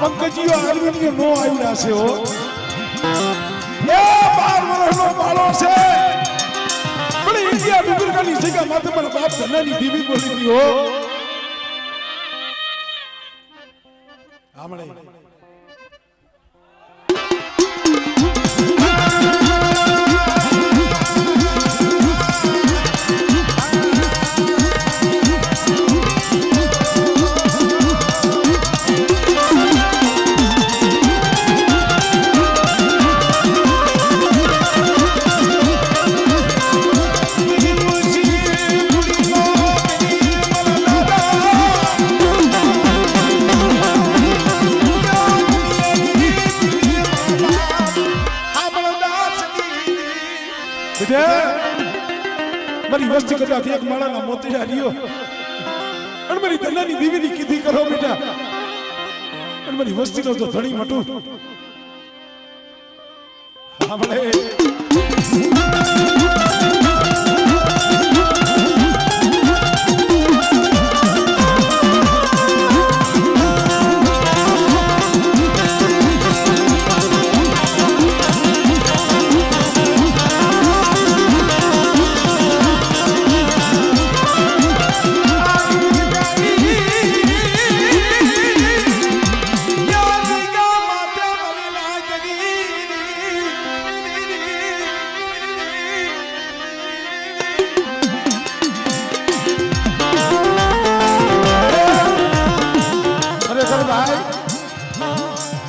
પંકજીઓ આલવીની નો આવ્યા છે હો એ 12 વર્ષનો બાળો છે પણ ઇન્ડિયા બિબરકાની જગ્યા માથે મારા બાપ ધનાની દીવી બોલી હતી હો આમણે મારી વસ્તી કદાચ એક માળાના મોતિયા રહ્યો અને મારી ધનાની દીવીની કીધી કરો બેટા અને મારી વસ્તીનો તો ધણી મટું આપણે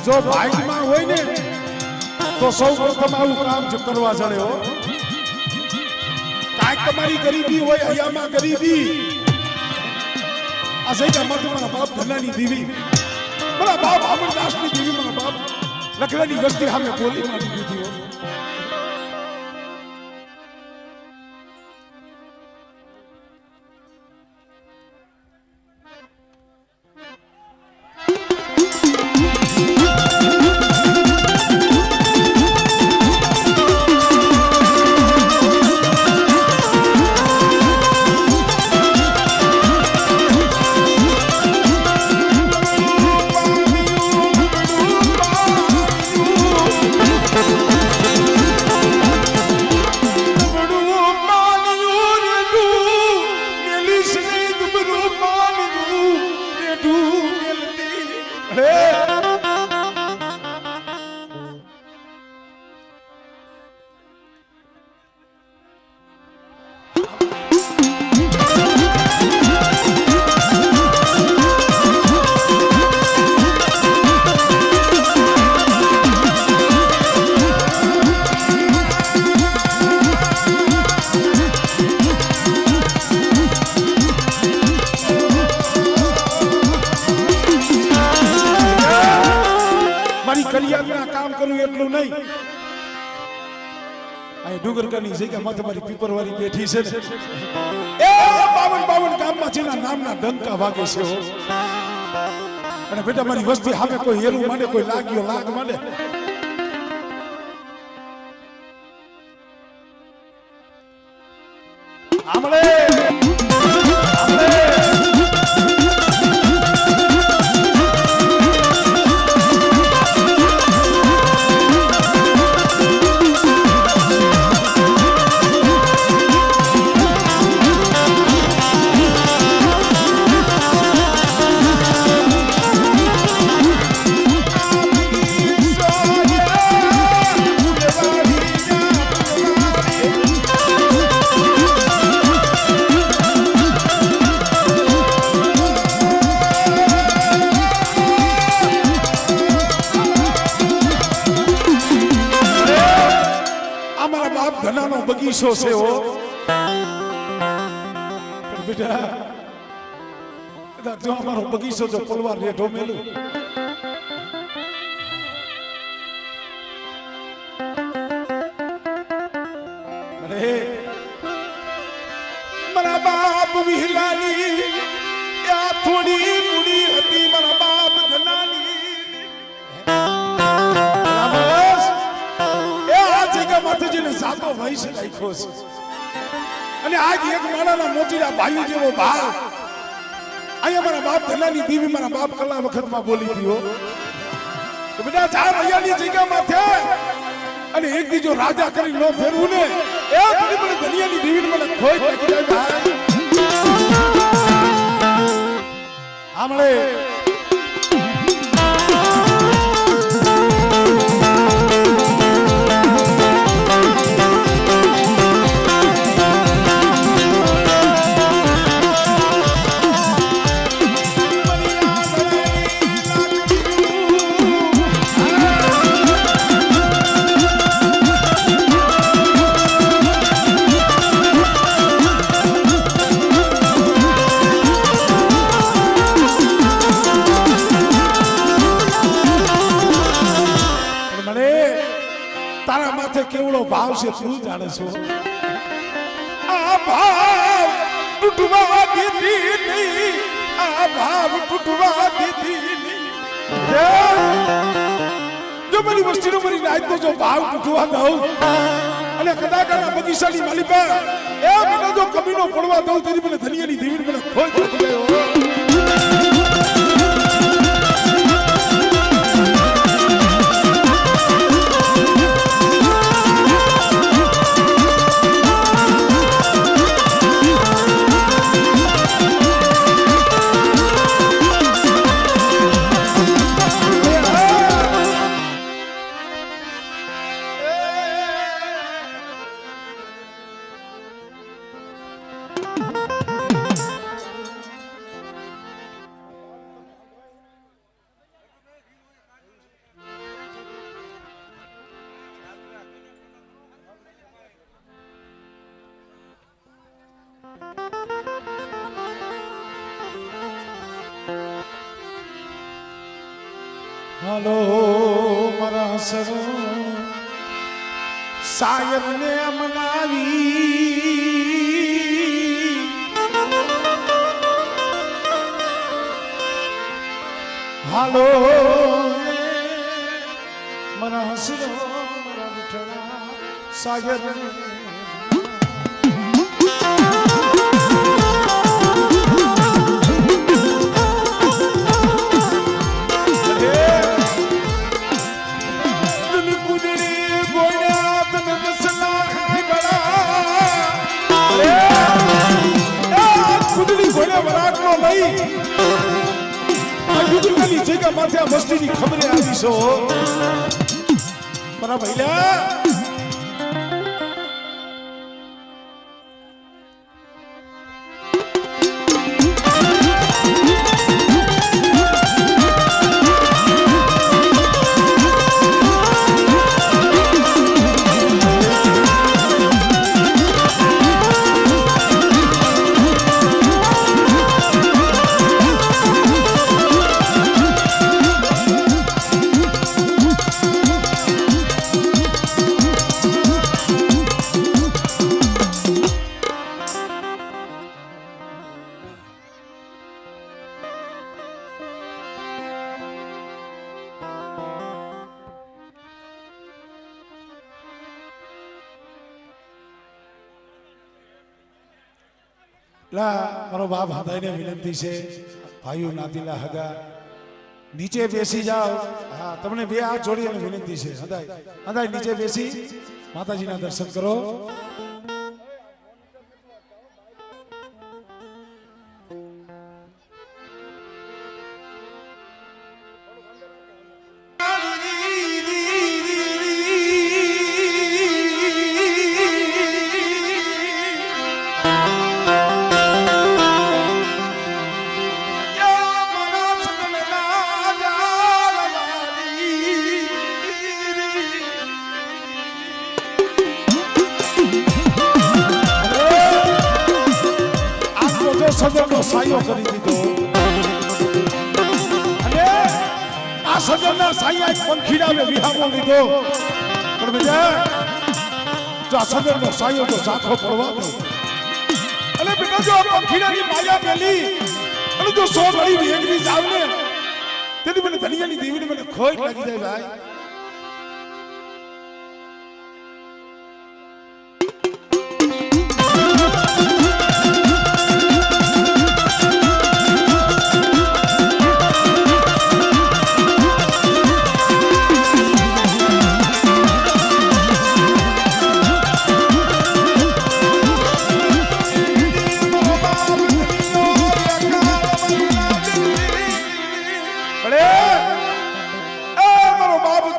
જો ભાઈમાં હોય ને તો સૌ પ્રથમ આવું કામ જ કરવા જડે હો કાંઈક તમારી ગરીબી હોય અહીંયામાં ગરીબી આ સહી કામ મારા બાપ ધનાની દીવી મારા બાપ અમરદાસની દીવી મારા બાપ લખરાની વસ્તી સામે બોલી મારી દીધી હો કામ કરવું એટલું નહીં આ ડુંગરકાની જગ્યા માથે મારી પીપર વાળી બેઠી છે ને એ 52 ગામમાં જેના નામના ડંકા વાગે છે હો અને બેટા મારી વસ્તી સામે કોઈ હેરું માંડે કોઈ લાગ્યો લાગ માંડે આમળે ધનાનો બગીચો છે હો બેટા કદાચ જો અમારો બગીચો જો પલવાર રેઢો મેલું અરે મારા બાપ વિહલાની આ થોડી મૂડી હતી મારા બાપ ધનાની માથેજીને સાતો વૈશ રાખ્યો છે અને આજ એક માળાના મોતીડા ભાઈ જેવો ભાવ અહીંયા મારા બાપ ધનાની દીવી મારા બાપ કલા વખતમાં બોલી હતી હો બેટા જા મૈયાની જગ્યામાં છે અને એક દીજો રાજા કરી નો ફેરવું ને એ કદી મને દુનિયાની દેવીને મને ખોઈ નાખી દે ભાઈ આમળે કેવડો ભાવ છે તું જાણે છો આ ભાવ તૂટવા દીધી નહીં આ ભાવ તૂટવા દીધી નહીં જો મારી વસ્તીનો મારી નાઈતો જો ભાવ તૂટવા દઉં અને કદાચ આ બગીચાની માલિકા એ મને જો કમીનો પડવા દઉં તેની મને ધનિયાની દેવી મને ખોઈ નાખી ગયો હાલો મારા સર શાયરને મનાવી હાલો મારા હસરો મારા વિઠ્ઠલા શાયરને માથે મસ્તીની ખબરે આવી છો મારા ભૈલા મારો બાપ હદાયને વિનંતી છે ભાઈઓ નાતીલા હગા નીચે બેસી જાઓ હા તમને બે હાથ જોડી અને વિનંતી છે હદાય નીચે બેસી માતાજીના દર્શન કરો સજનનો સાયો કરી દીધો અને આ સજનના સાયા એક પંખીડાને વિહામો લીધો પણ બેટા જો આ સજનનો સાયો તો સાખો પડવા દો અને બેટા જો આ પંખીડાની માયા પેલી અને જો 100 ઘડી વેગની જાવને તેની મને ધનિયાની દેવીને મને ખોટ લાગી જાય ભાઈ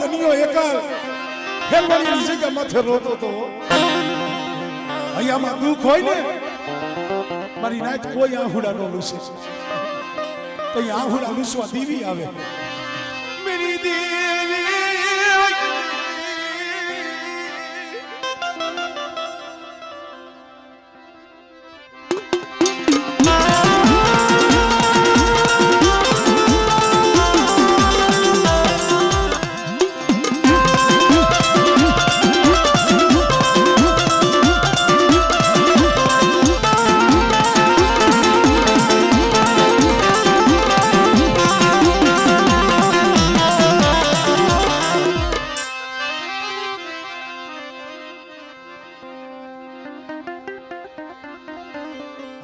ધનિયો એકલ હેલવાની જગ્યા માથે રોતો તો અહીંયામાં દુઃખ હોય ને મારી નાત કોઈ આહુડા નો લૂસે તો આહુડા લૂસવા દીવી આવે મેરી દેવી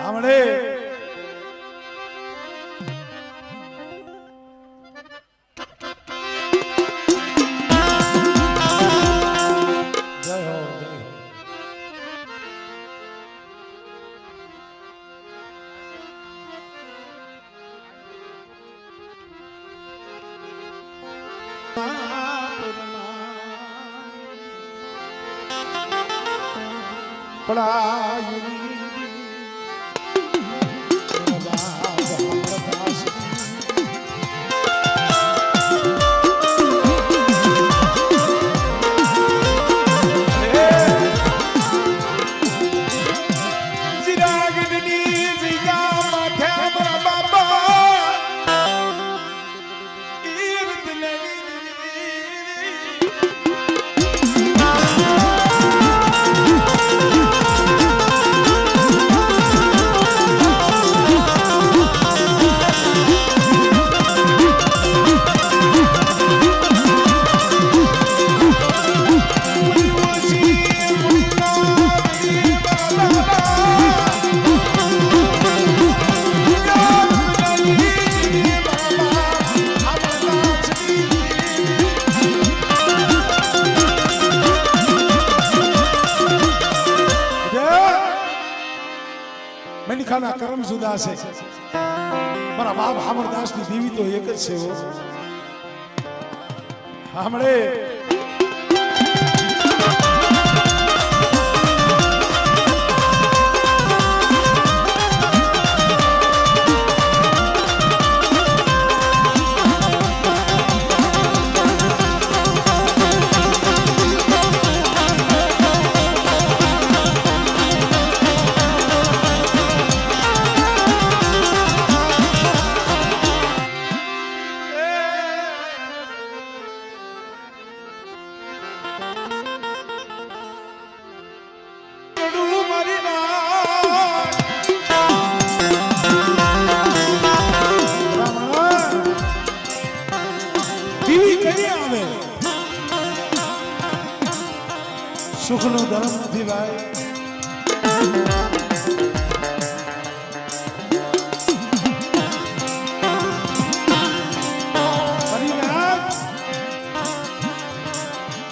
हमने पढ़ाई મેનિખાના કર્મ જુદા છે મારા બાપ હામરદાસ ની દેવી તો એક જ છે હામળે સુખ નો ધર્મ નથી ભાઈ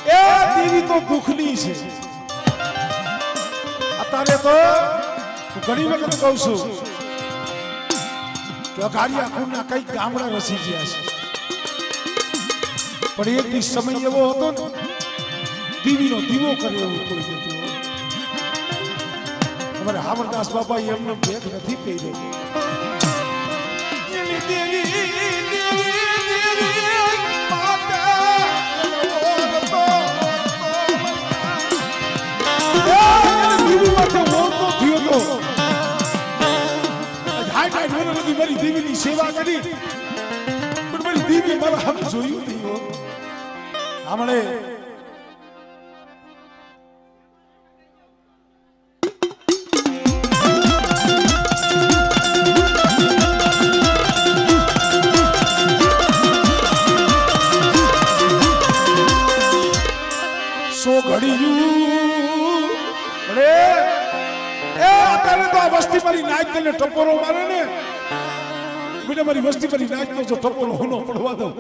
એ દેવી તો દુઃખની છે અત્યારે તો ઘણી વખત કહું છું કે અઘારિયા કુળના કઈક ગામડા રસી ગયા છે પણ એક દી સમય એવો હતો ને દીવીનો દીવો કરે એવું કોઈ જતું અમારે હામરદાસ બાપા એમનો ભેદ નથી પહેર્યો મારી દેવીની સેવા કરી પણ મારી દેવી મારા હમ જોયું નહીં હમણે સો ઘડિયું અરે એ અત્યારે તો આ વસ્તી મારી નાચ તને ટપોરો મારે ને બીજા મારી વસ્તી મારી નાચ નો જો ટપોરો હુનો પડવા દઉં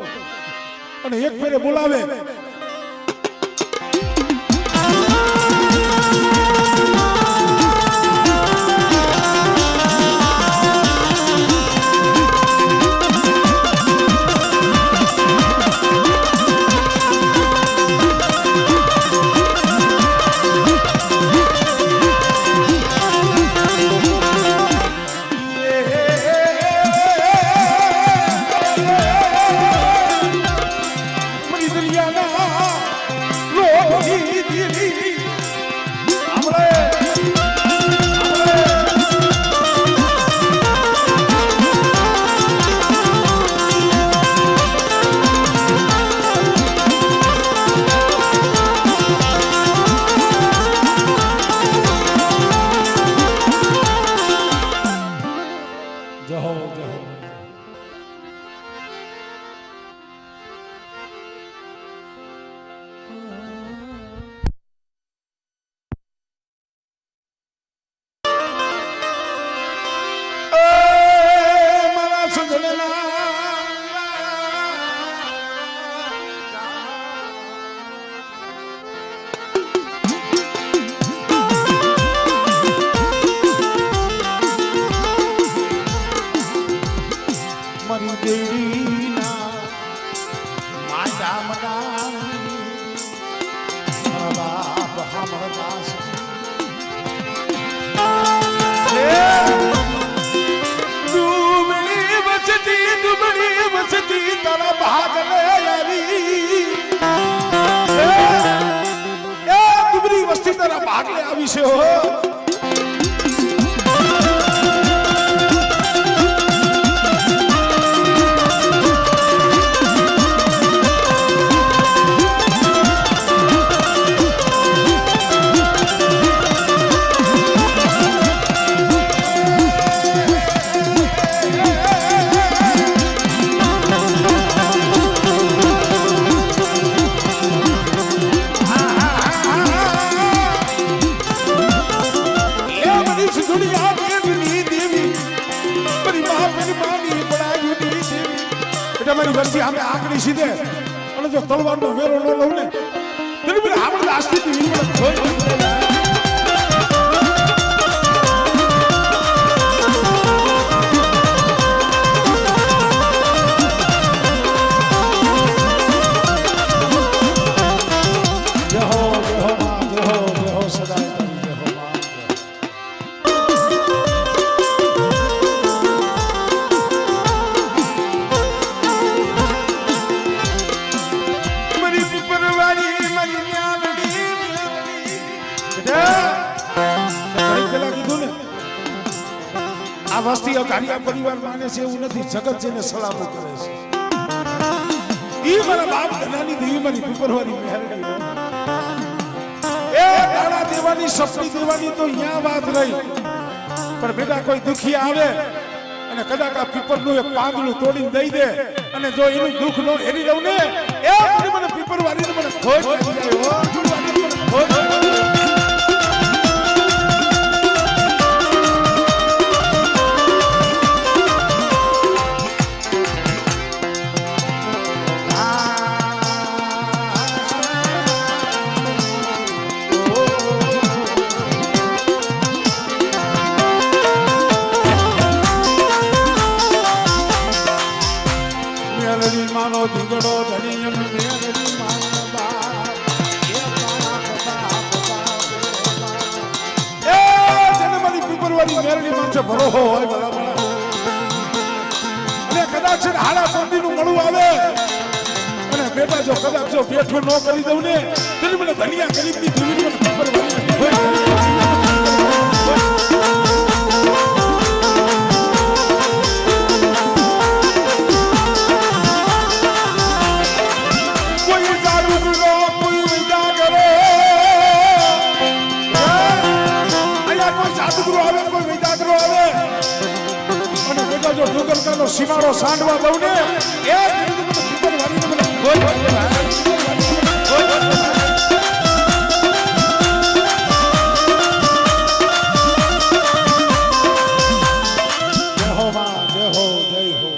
અને એક ફેરે બોલાવે દેડીના માંડા મડા બાપ હામળદાસ દુબળી વસતી તારા ભાગ લે આવી દુબળી વસ્તી તારા ભાગ લે આવી છે હો તમારી વસ્તી અમે આગળ સીધે અને જો તલવારનો વેરો ન લઉં ને તો મને આપણે આસ્તિક આ વસ્તી અઘાડિયા પરિવાર માને છે એવું નથી જગત જેને સલામો કરે છે ઈ મારા બાપ ધનાની દેવી મારી પીપરવાળી મહેરડી એ દાણા દેવાની સપની દેવાની તો અહીંયા વાત રહી પણ બેટા કોઈ દુખી આવે અને કદાચ આ પીપરનું એક પાંદડું તોડીને દઈ દે અને જો એનું દુઃખ નો હેરી લઉં ને એ મને પીપરવાળીને મને ખોટ લાગી જાય હો દીગડો ધણી મેરડી માનબા એ જન્મની પીપરવાળી મેરડી માથે ભરોહો હોય બરાબર અને કદાચ હાડા પંડીનું મળું આવે અને બેટા જો કદાચ જો બેઠું ન કરી દઉં ને તો મને ધનિયા ગરીબની દીવીની પીપરવાળી જો ડુંગરકાનો સીમાડો સાંડવા દઉં ને એ પીપરવાળીને મને કોઈ જય હો માં જય હો જય હો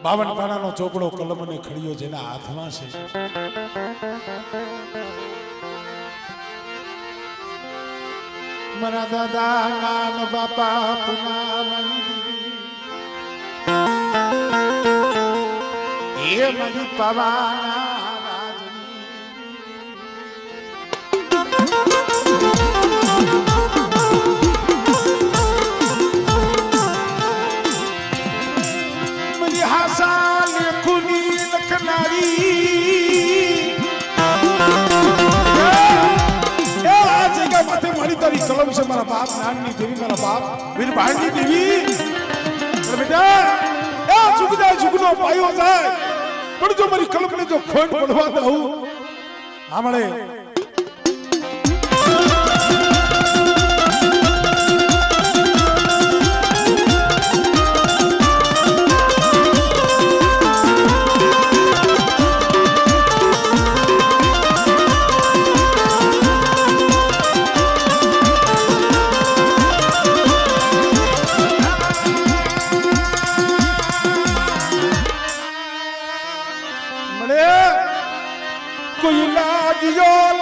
બાવન પાણાનો ચોપડો કલમ અને ખડીયો જેના હાથમાં છે મારા દાદા નાન બાપા પુના એ મારી પવાના રાજની મારી હાસા લેખુની લખનારી માથે મારી તારી કલમ છે મારા બાપ નાનની દેવી મારા બાપ વીર ભાણની દેવી બેટા એ ચૂક જાય ચૂકનો પાયો જાય પણ જો મારી કલમને જો ખોટ પડવા દઉં આમળે કોઈ લાગ્યો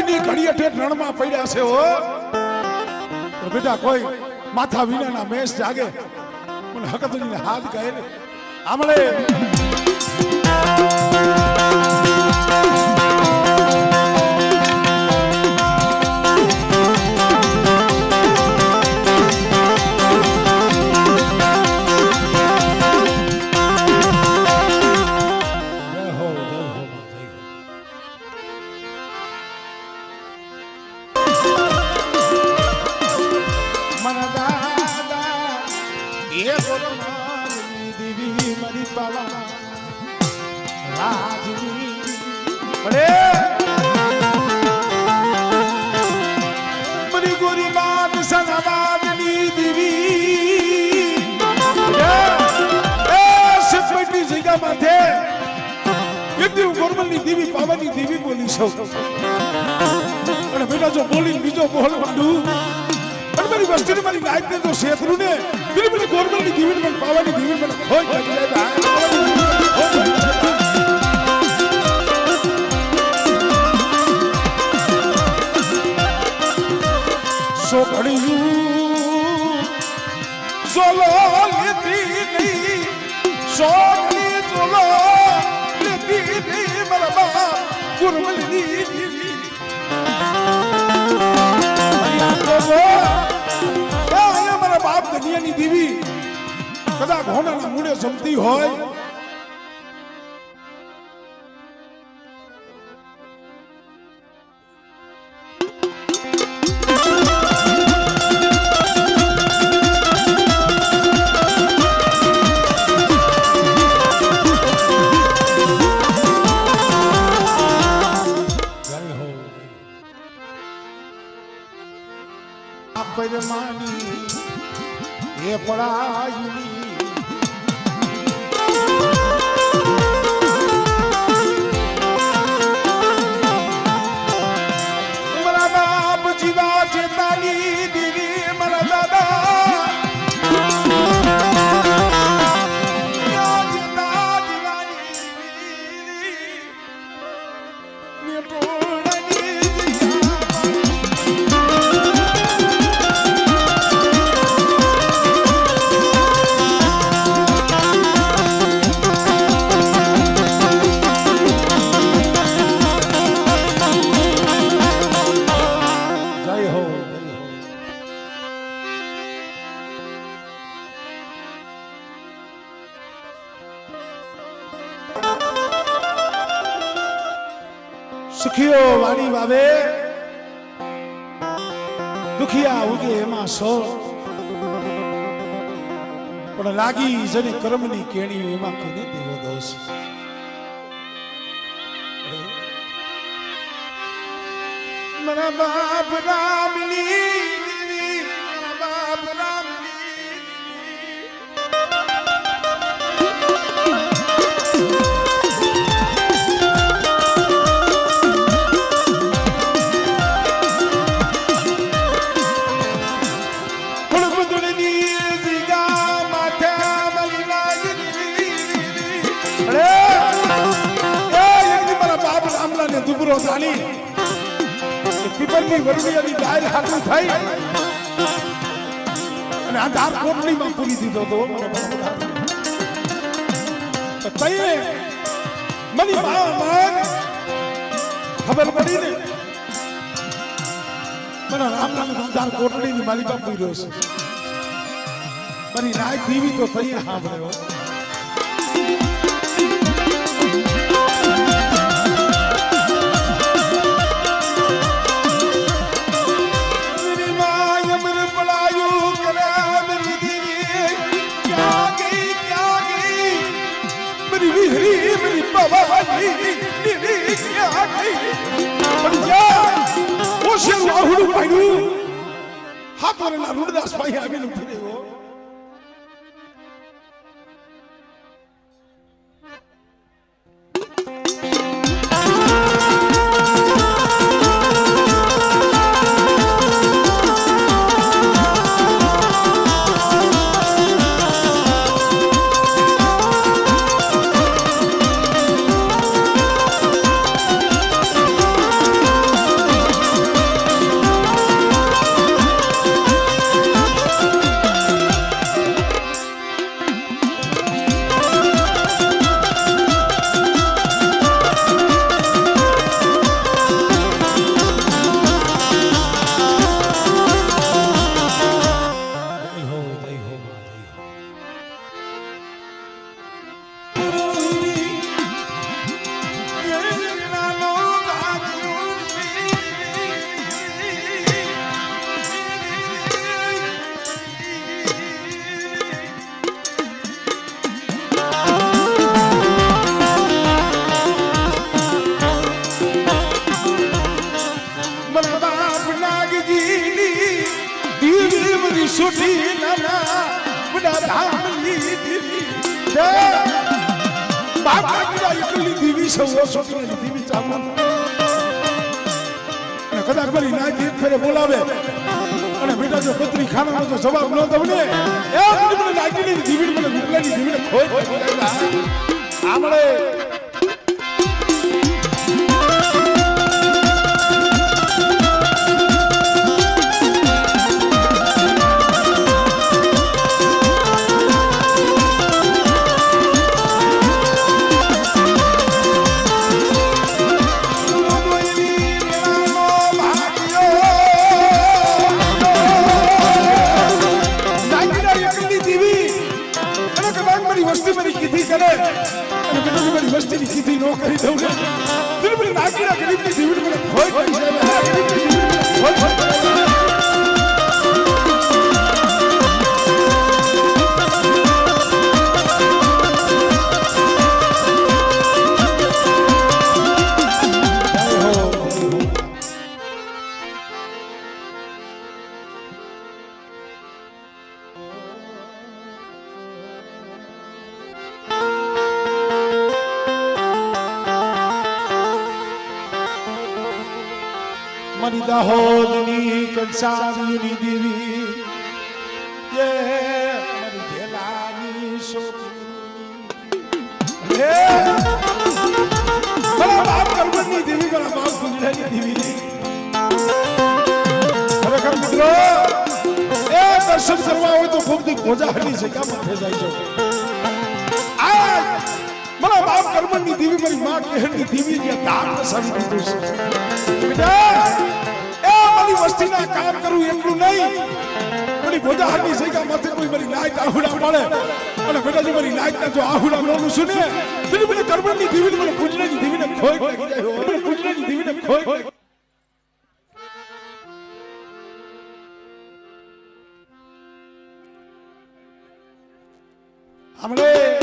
ની ઘડીએ ઠેઠ રણમાં પડ્યા છે હો પણ બેટા કોઈ માથા વિનાના મેષ જાગે મને હકતજીને હાથ કહે ને આમળે દેવી પાવાની દેવી બોલી છો અને બેટા જો બોલી બીજો બોલ માંડું અને મારી વસ્તીને મારી લાઈફ ને તો શેતરું ને પેલી ગોરમલની દેવી મને પાવાની દેવી મને ખોઈ કરી જાય સો ઘડિયું સોલો લેતી નહીં સો ઘડી સોલો મારા બાપ દુનિયાની દેવી કદાચ હોનાના મૂળે જમતી હોય પરમાની એ પડાયની મારા બાપ જીવા ચેતાની દીદી મારા દાદા સુખીઓ વાડી વાવે દુખિયા ઉગે એમાં સો પણ લાગી જને કર્મની કેણી એમાં કોને દેવો દોષ મારા બાપ રામની દેવી મારા બાપ રામની દુબરો જાણી પીપરની વરુડિયાની ગાય હાથું થઈ અને આ ધાર કોટડીમાં પૂરી દીધો તો તઈએ મની માન ખબર પડી ને મને રામનામ ધાર કોટડીની માલિકા પૂર્યો છે મારી રાય દેવી તો તઈએ સાંભળ્યો રૂડદાસ ભાઈ આવીને ઉભી રહ્યો મારા બાપ નાગજીની દીવી બધી સુઠી નાના બડા ધામની દીવી છે બાપ નાગજીના એકલી દીવી સૌ સુઠી દીવી ચામન અને કદાચ મારી નાગજી એક ફેરે બોલાવે અને બેટા જો પત્રી ખાનાનો તો જવાબ ન દઉં ને એ મને નાગજીની દીવી મને મુકલાની દીવીને ખોઈ આમળે વસ્તીની કીધી નો કરી દઉં ને દિલબરી નાગીના ગરીબની દીવી મને ખોઈ પડી મારી દાહોદની કંસારીની દેવી એ મારી ભેલાની છોકરી હે મારા બાપ કરમની દેવી મારા બાપ ગુંજરાની દેવી ખરેખર મિત્રો એ દર્શન કરવા હોય તો ભક્તિ ગોજાહરની જગ્યામાં થઈ જાય છે આ મારા બાપ કરમની દેવી મારી માં કેહરની દેવી જે દાન સારી દીધું છે બેટા વસ્તીના કામ કરું એટલું નહીં મારી ભોજાહારની જગ્યા માથે કોઈ મારી લાઈટ આહુડા પડે અને બેટા જો મારી લાઈટ ના જો આહુડા નોનું સુને તેની મને કરમની દીવીને મને પૂજનાની દીવીને ખોઈ લાગી જાય મને પૂજનાની દીવીને ખોઈ લાગી हमने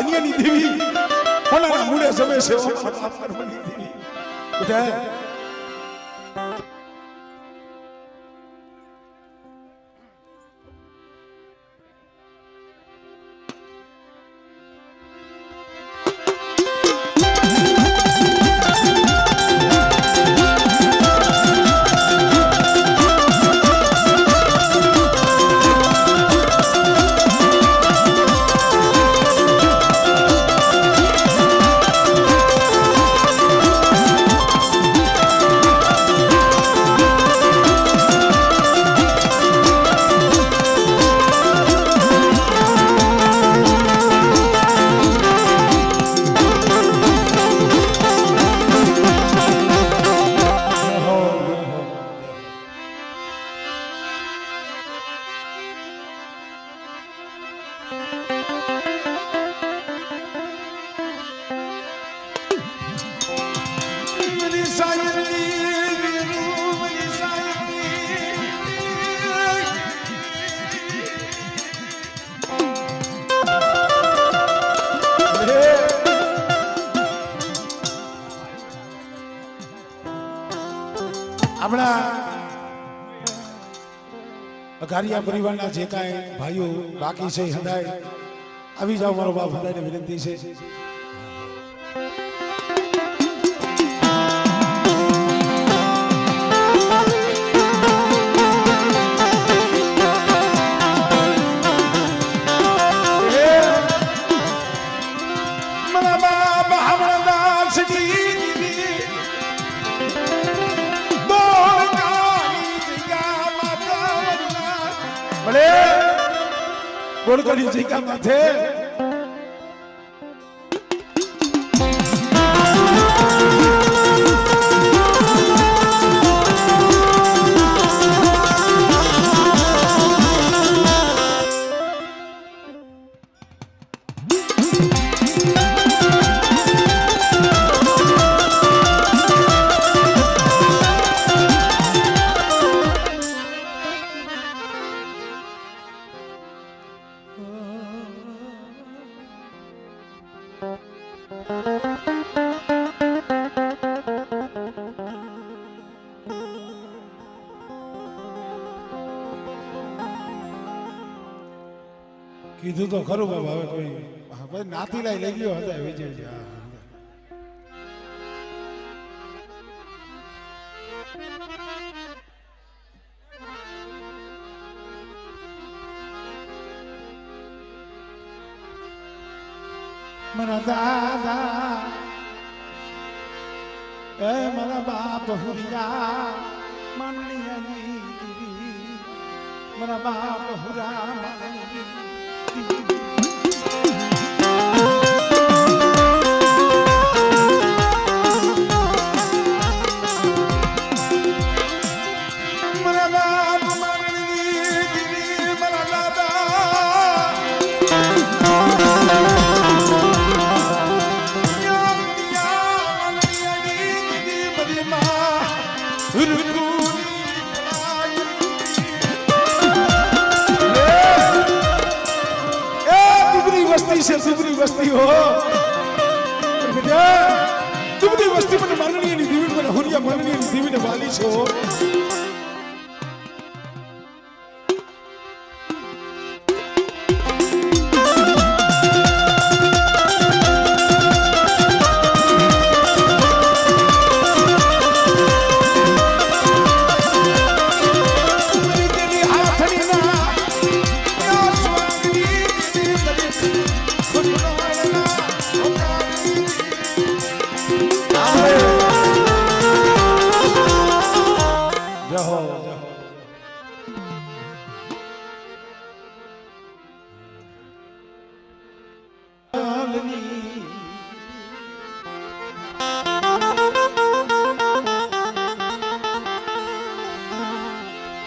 ધન્યની દેવી કોના મુડે સમય છે બાપ કરમની દેવી બેટા આપણા અઘારિયા પરિવારના જે કાંઈ ભાઈઓ બાકી છે હદાય આવી જાઓ મારો બાપ હદાયને વિનંતી છે ગોળકડી જગ્યા માથે કીધું તો ખરું બાબા હવે કોઈ ભાઈ નાતી લઈ ગયો હતા વિજય મારા દાદા એ મારા બાપ હુરિયા માનણીયાની દીવી મારા બાપ હુરા માનણી से दुबरी वस्ती हो बेटा दुबरी वस्ती में माननीय देवी में हुरिया माननीय देवी ने वाली छो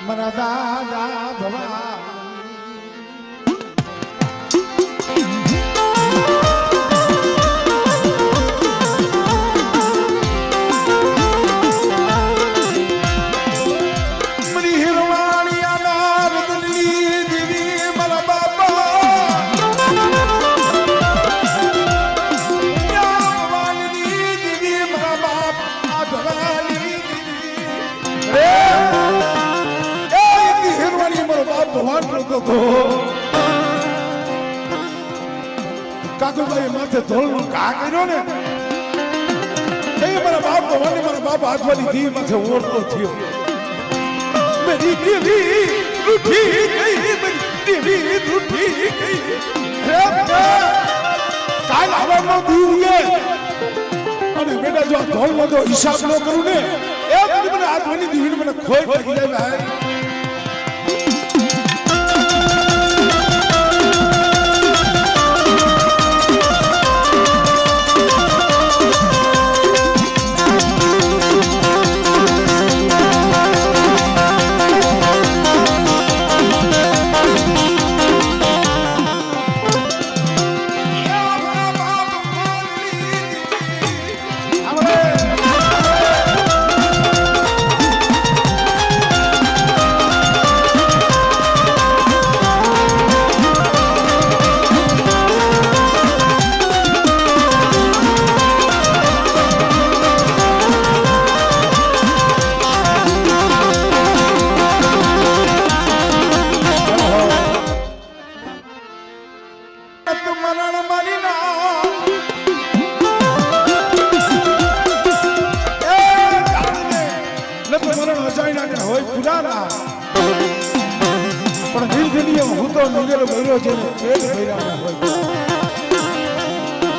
मरा दादा भवा કાકુભાઈ માથે ધોળનો ઘા કર્યો ને એ મારા બાપ ભવાની મારા બાપ આજવાની દી માથે ઓળતો થયો મેરી દેવી રૂઠી ગઈ મેરી દેવી રૂઠી ગઈ હે બેટા કાલ આવવાનો દીવે અને બેટા જો ધોળનો જો હિસાબ ન કરું ને એ મને આજવાની દીવી મને ખોઈ પડી જાય ભાઈ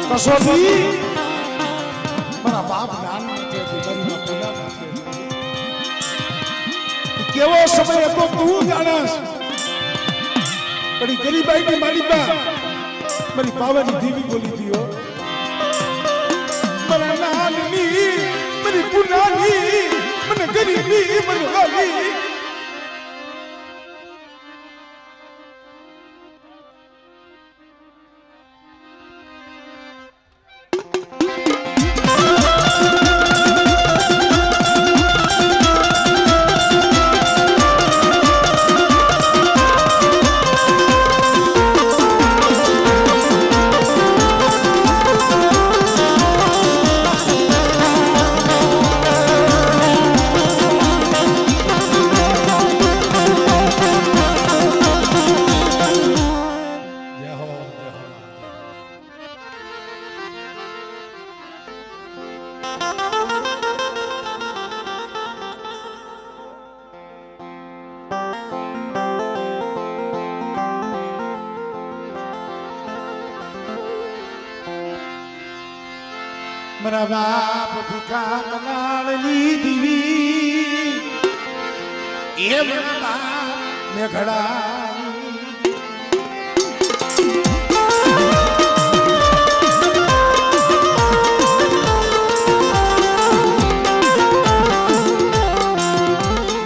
કસોટી મારા બાપ નાના છે ગરીબા પુલા છે કેવો સમય હતો તું જાણસ પણ ગરીબાઈ ની માલિકા મારી પાવાની દેવી બોલી દીઓ મારા નાની મારી પુનાની મને ગરીબી મને વાલી મારા બાપ ભીખા કલાળની દીવી એ મારા બાપ મેઘડા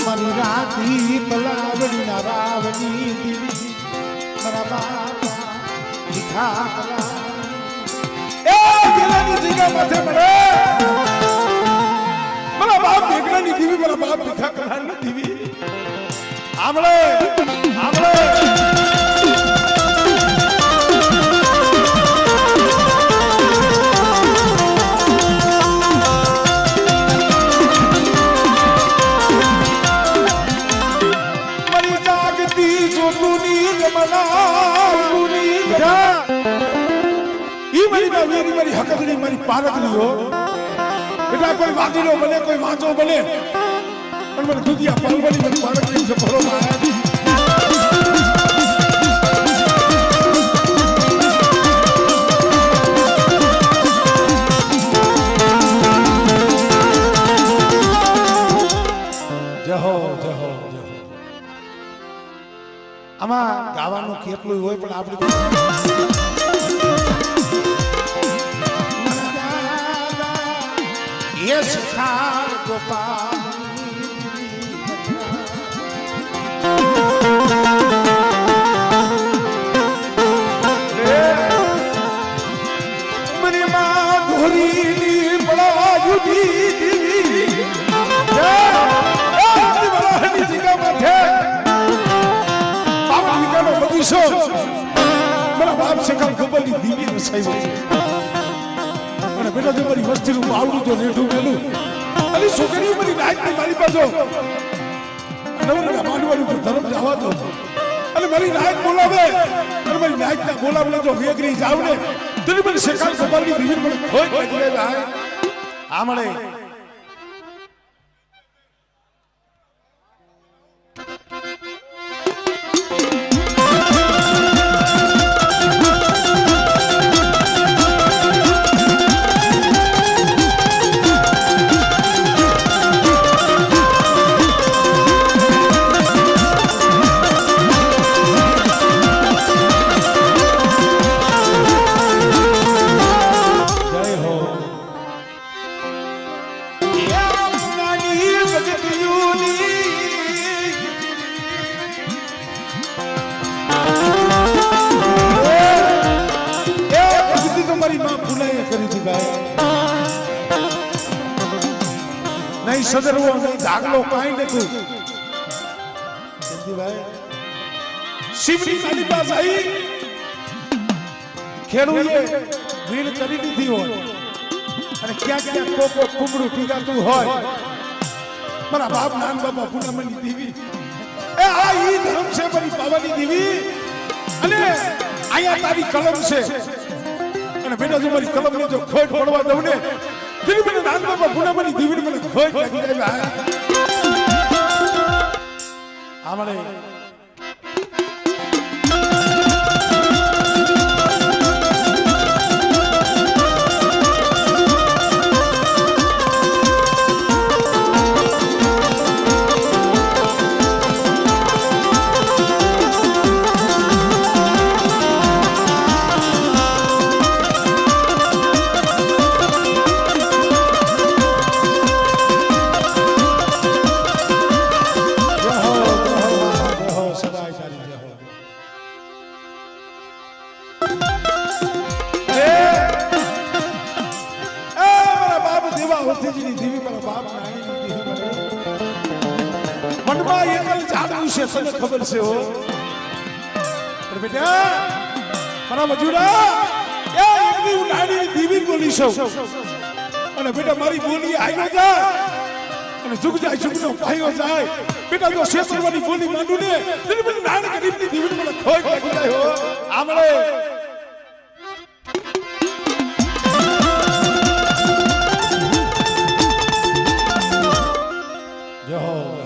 મારી રાતી પલાવડી ના રાવની દીવી મારા બાપ ભીખા કલાળ જગ્યા માથે મળે મારા બાપ મેઘડાની દીવી મારા બાપ ભીખા કલાળની દીવી આમળે આમળે મારી જાગતી જોતુની રમલાની ગઢા ઈ મારી બાવીરી મારી હકદડી મારી પારકડી હો બેટા કોઈ વાદીનો બને કોઈ વાંચો બને પણ મને દુધિયા પાલવાની મારી પારકડી છે ભરોમાં જહો જહો જહો આમાં ગાવાનું કેટલું હોય પણ આપણે Yes, Kar Gopal. Mani Madhuri ni bada yudhi divi. Ni bada ni jiga mathe. Baba nikalo bagiso. Mara baap se kal gopal ni divi na sahi hai. અને બેટા જો મારી વસ્તીનું આવડું તો રેઠું મેલું અને છોકરીઓ મારી નાયકની મારી પાછો નવરંગા માંડવાનું તો ધર્મ જવા દો અને મારી નાયક બોલાવે અને મારી નાયકના બોલાવને જો વેગરી જાવ ને તેની મને શેખાન ગોપાલની દીવી મને ખોટ લાગી જાય આમળે नहीं सदरવો नहीं दागलो કાઈ નતું જલ્દીભાઈ શિવની મારી પાસે આવી ખેડૂએ વીણ કરી દીધી હોય અને ક્યાં ક્યાં કોકો કુબડું ટીકાતું હોય મારા બાપ નાન બાપા પૂનમની દીવી એ આ ઈ ધર્મ છે મારી પાવાની દીવી અને આયા તારી કલમ છે અને બેટા જો મારી કલમને જો ખોટ પડવા દઉં ને તેની મને નાન બાપા પૂનમની દીવી મને ખોટ લાગી જાય આમળે તને ખબર છે હો પણ બેટા મારા મજૂરા એ એકની ઉડાડી દીવી બોલી છો અને બેટા મારી બોલી આયો જાય અને જુગ જાય જુગનો પાયો જાય બેટા જો શેતરવાની બોલી માંડું ને તેની મને નાની ગરીબની દીવી મને ખોટ લાગી જાય હો આમળે જય હો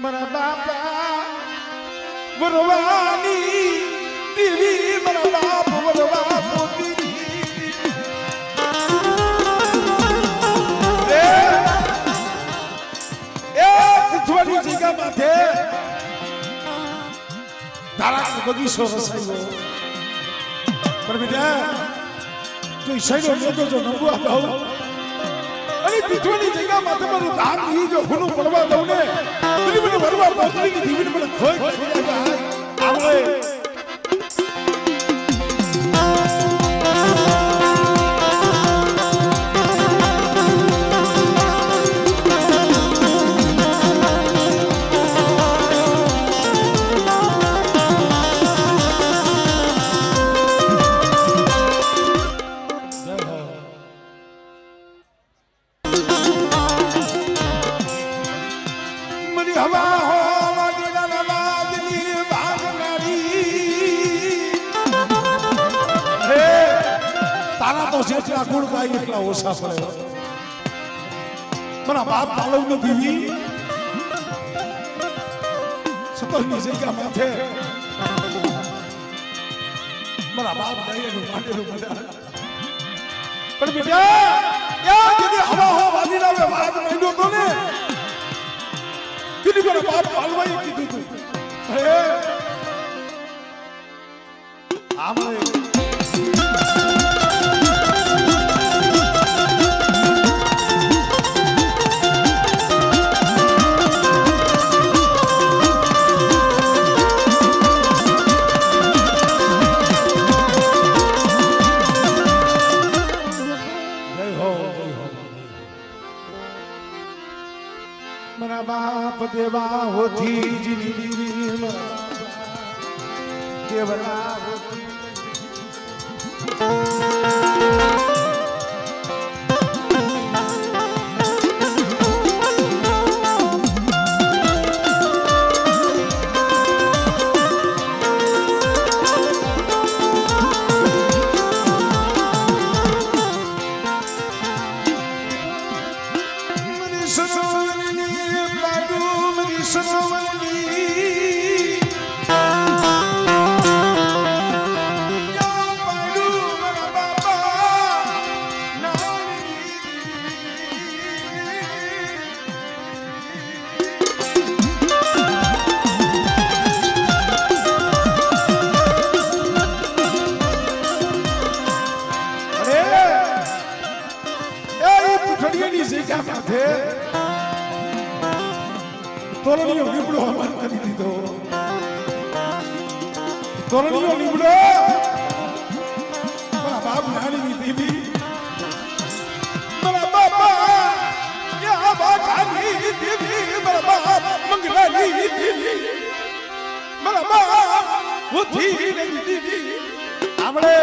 મારા બાપા વરવાની દીવી મારા બાપ વરવા પોતી થોડી જગ્યા માથે તારા બગીચો રસાયો પણ બેટા જો સૈનો લેતો જો નંબવા દઉં અને તીથોની જગ્યામાં તમારું ધામ ઈ જો હુનું પડવા દઉં ને પેલી મને વરવા પોતરીની દીવીને મને ખોઈ ખોઈ જાય આવે જેટલા ગુણ ગાય એટલા ઓછા પડે મારા બાપ પાલવ નો દીવી સતરની જગ્યા માથે મારા બાપ ડાયરું માંડેલું બધા પણ બેટા યા જેદી હવા હો વાજી લાવે વાત માંડ્યો તો ને કીધી મારા બાપ પાલવાએ કીધું તું હે આમે देवा होती जिनी देवला होती તોરણીઓ લીમડો હવાન કરી દીધો તોરણીઓ લીમડો મારા બાપ નાની દેવી મારા બાપા યા બાકાની દેવી મારા બાપ મંગલાની દેવી મારા બાપ ઉઠી દેવી આપણે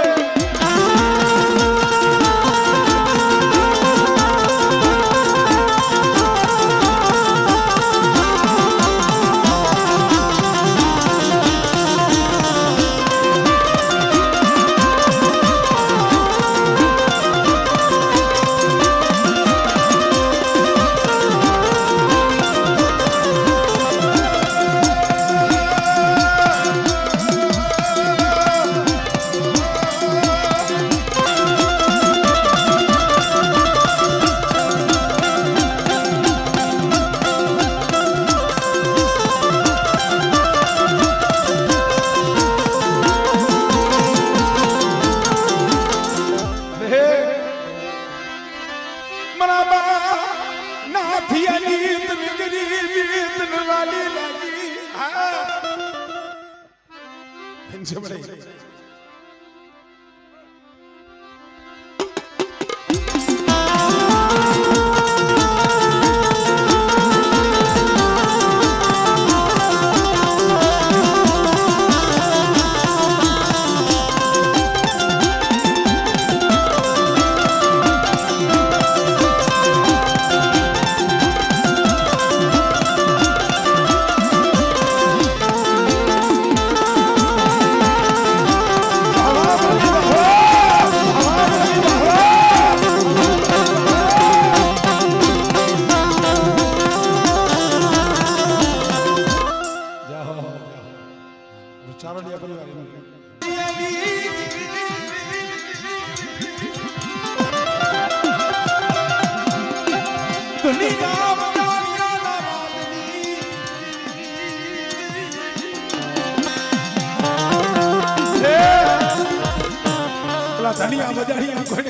પેલા ધનિયા બજાડિયા કોને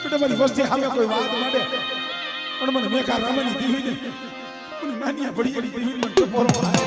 બેટા મારી વસ્તી સામે કોઈ વાત માંડે પણ મને મેકા રામની દીવી ને મને નાનિયા પડી ગઈ દીવી મને ટપોરો આવે